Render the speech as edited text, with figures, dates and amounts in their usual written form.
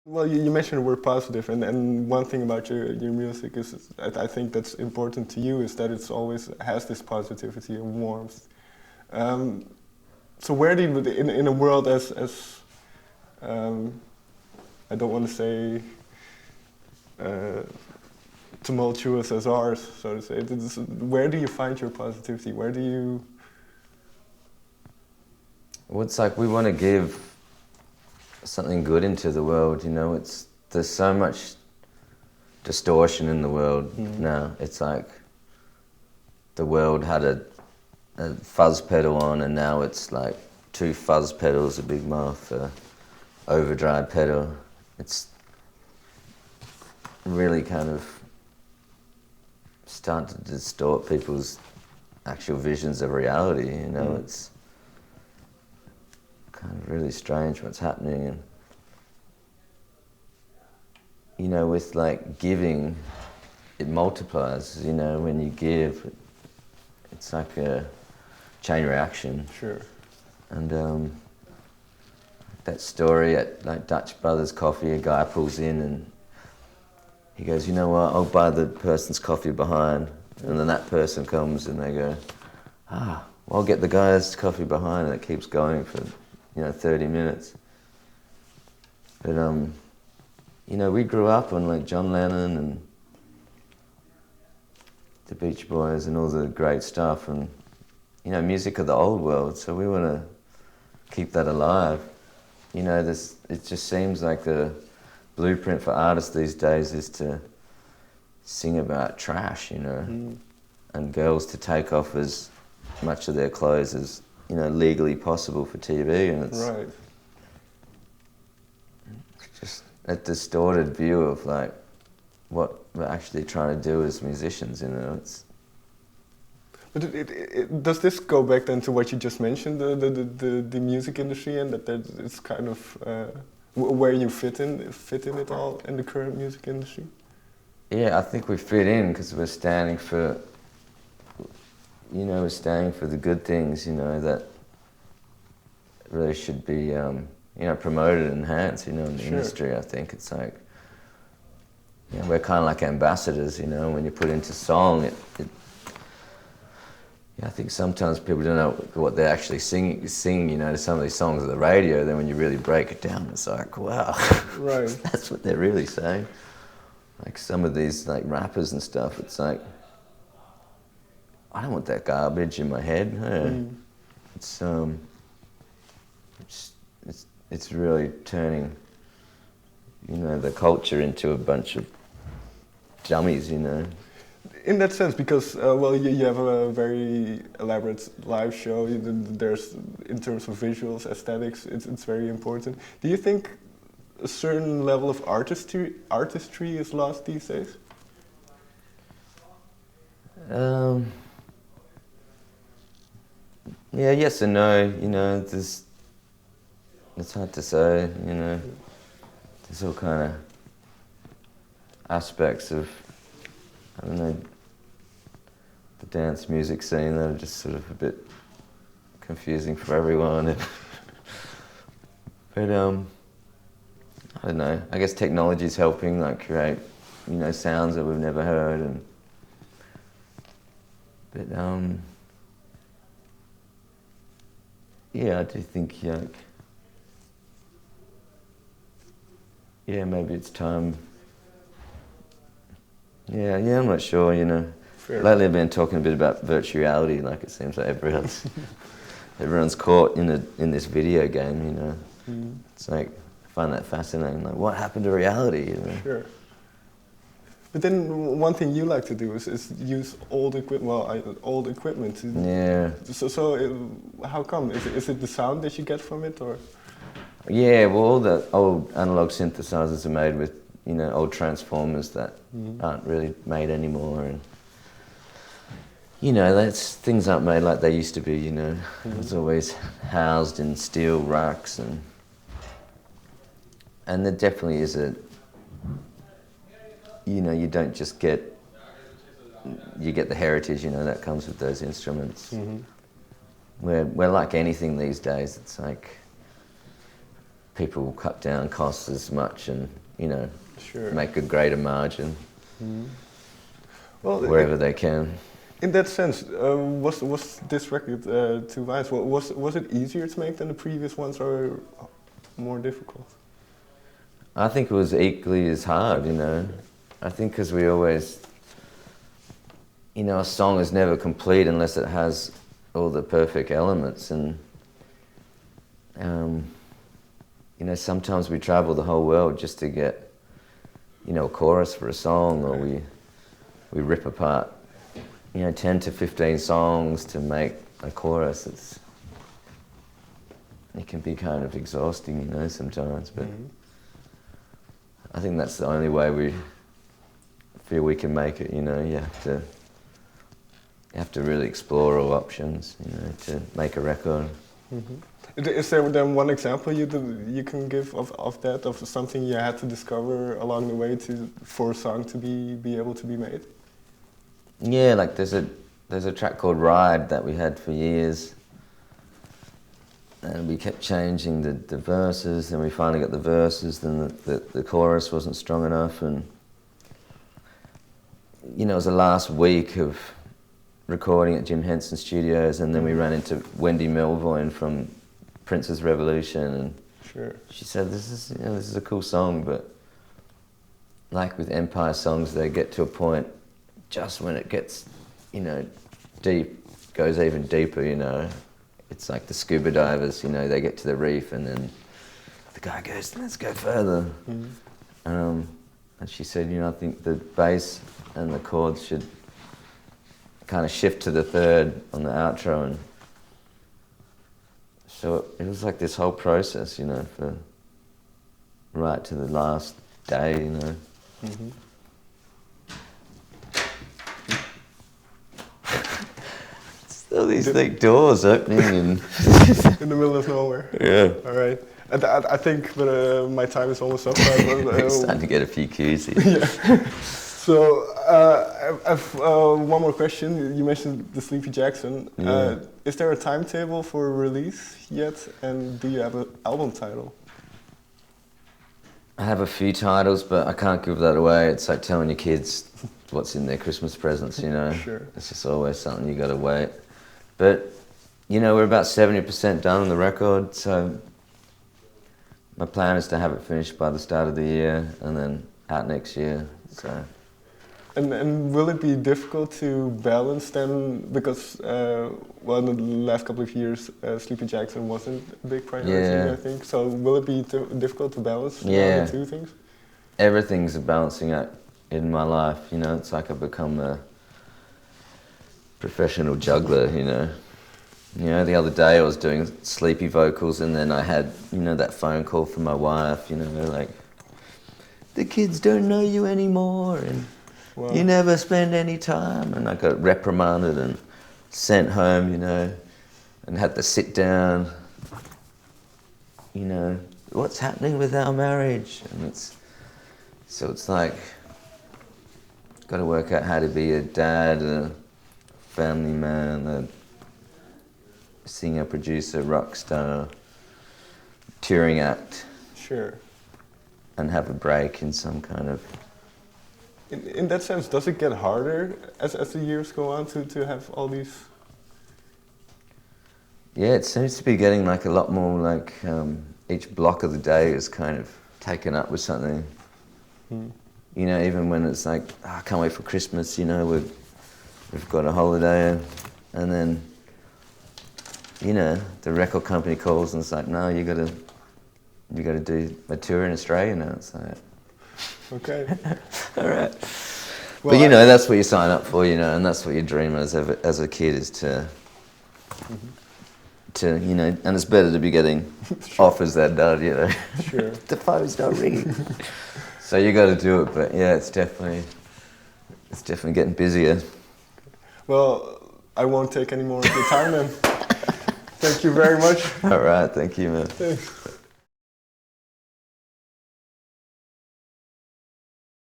Well, you mentioned the word positive, and one thing about your music is I think that's important to you is that it's always has this positivity and warmth. Um, so where do you, in a world as um, I don't want to say uh, tumultuous as ours, so to say, where do you find your positivity? Where do you? Well, it's like we want to give something good into the world, there's so much distortion in the world now. It's like the world had a fuzz pedal on, and now it's like two fuzz pedals, a big mouth, a overdrive pedal. It's really kind of starting to distort people's actual visions of reality, It's kind of really strange what's happening. And with like giving, it multiplies, when you give, it's like a chain reaction. Sure. And that story at like Dutch Brothers Coffee, a guy pulls in and he goes, you know what, I'll buy the person's coffee behind. And then that person comes and they go, well, I'll get the guy's coffee behind, and it keeps going for 30 minutes. But we grew up on like John Lennon and the Beach Boys and all the great stuff, and music of the old world. So we want to keep that alive. It just seems like the blueprint for artists these days is to sing about trash, and girls to take off as much of their clothes as legally possible for TV, and it's Right. just a distorted view of like what we're actually trying to do as musicians. It's. But does this go back then to what you just mentioned, the music industry, and that it's kind of where you fit in it all in the current music industry? Yeah, I think we fit in because we're standing for the good things, that really should be, promoted and enhanced, in the industry. I think it's like, we're kind of like ambassadors, when you put into song, I think sometimes people don't know what they're actually singing, to some of these songs at the radio. Then when you really break it down, it's like, wow, right. That's what they're really saying. Like some of these like rappers and stuff, it's like, I don't want that garbage in my head. It's really turning, the culture into a bunch of dummies, In that sense, because you have a very elaborate live show. There's, in terms of visuals, aesthetics, it's very important. Do you think a certain level of artistry is lost these days? Yeah, yes and no. It's hard to say. There's all kind of aspects of, I don't know, the dance music scene that are just sort of a bit confusing for everyone. But I don't know. I guess technology's helping, like create, sounds that we've never heard, but yeah, I do think maybe it's time. Yeah, I'm not sure. Fair. Lately I've been talking a bit about virtual reality. Like it seems like everyone's caught in this video game. It's like I find that fascinating. Like, what happened to reality? Sure. But then one thing you like to do is use old equipment. Well, old equipment. Yeah. So how come? Is it the sound that you get from it, or? Yeah, well, all the old analog synthesizers are made with old transformers that aren't really made anymore, and that's things aren't made like they used to be. It was always housed in steel racks, and there definitely is you don't just you get the heritage, that comes with those instruments. We're like anything these days. It's like people will cut down costs as much and, you know, Sure. make a greater margin Well, wherever they can. in that sense, was this record to Vice? Was it easier to make than the previous ones, or more difficult? I think it was equally as hard, you know. I think because we always, you know, a song is never complete unless it has all the perfect elements, and you know, sometimes we travel the whole world just to get, you know, a chorus for a song, or we rip apart, you know, 10 to 15 songs to make a chorus. It can be kind of exhausting, you know, sometimes, but I think that's the only way we feel we can make it, you know. You have to really explore all options, you know, to make a record. Is there then one example you can give of that, of something you had to discover along the way for a song to be able to be made? Yeah, like there's a track called Ride that we had for years, and we kept changing the verses, then we finally got the verses, then the chorus wasn't strong enough, and you know, it was the last week of recording at Jim Henson Studios, and then we ran into Wendy Melvoin from Prince's Revolution, and Sure. she said, this is a cool song, but like with Empire songs, they get to a point just when it gets, you know, deep, goes even deeper, you know. It's like the scuba divers, you know, they get to the reef and then the guy goes, let's go further. And she said, you know, I think the bass and the chords should kind of shift to the third on the outro, and so it was like this whole process, you know, for right to the last day, you know. All these like doors opening and In the middle of nowhere. yeah. All right. I think my time is almost up. It's time to get a few cues here. Yeah. So I have one more question. You mentioned the Sleepy Jackson. Yeah. Is there a timetable for release yet? And do you have an album title? I have a few titles, but I can't give that away. It's like telling your kids what's in their Christmas presents, you know. Sure. It's just always something you got to wait. But you know, we're about 70% done on the record, so my plan is to have it finished by the start of the year and then out next year. So. And will it be difficult to balance then, because well, in the last couple of years, Sleepy Jackson wasn't a big priority, Yeah. I think. So will it be difficult to balance Yeah. the two things? Everything's a balancing act in my life, you know. It's like I've become a professional juggler, you know. You know, the other day I was doing sleepy vocals, and then I had, you know, that phone call from my wife, you know, like, the kids don't know you anymore, and Wow. you never spend any time. And I got reprimanded and sent home, you know, and had to sit down, you know, what's happening with our marriage? And it's like, got to work out how to be a dad, a family man, a singer, producer, rock star, touring act, Sure. and have a break in some kind of... In that sense, does it get harder as the years go on to have all these? Yeah, it seems to be getting like a lot more like each block of the day is kind of taken up with something. You know, even when it's like, oh, I can't wait for Christmas, you know, we've got a holiday, and then, you know, the record company calls and it's like, no, you got to do a tour in Australia now. It's like, Okay. all right. Well, But you know, that's what you sign up for, you know, and that's what you dream as a kid is to, you know, and it's better to be getting offers than done, you know. Sure. The phone's not ringing. So you got to do it, but yeah, it's definitely getting busier. Well, I won't take any more of your time then. Thank you very much. All right, thank you, man. Thanks.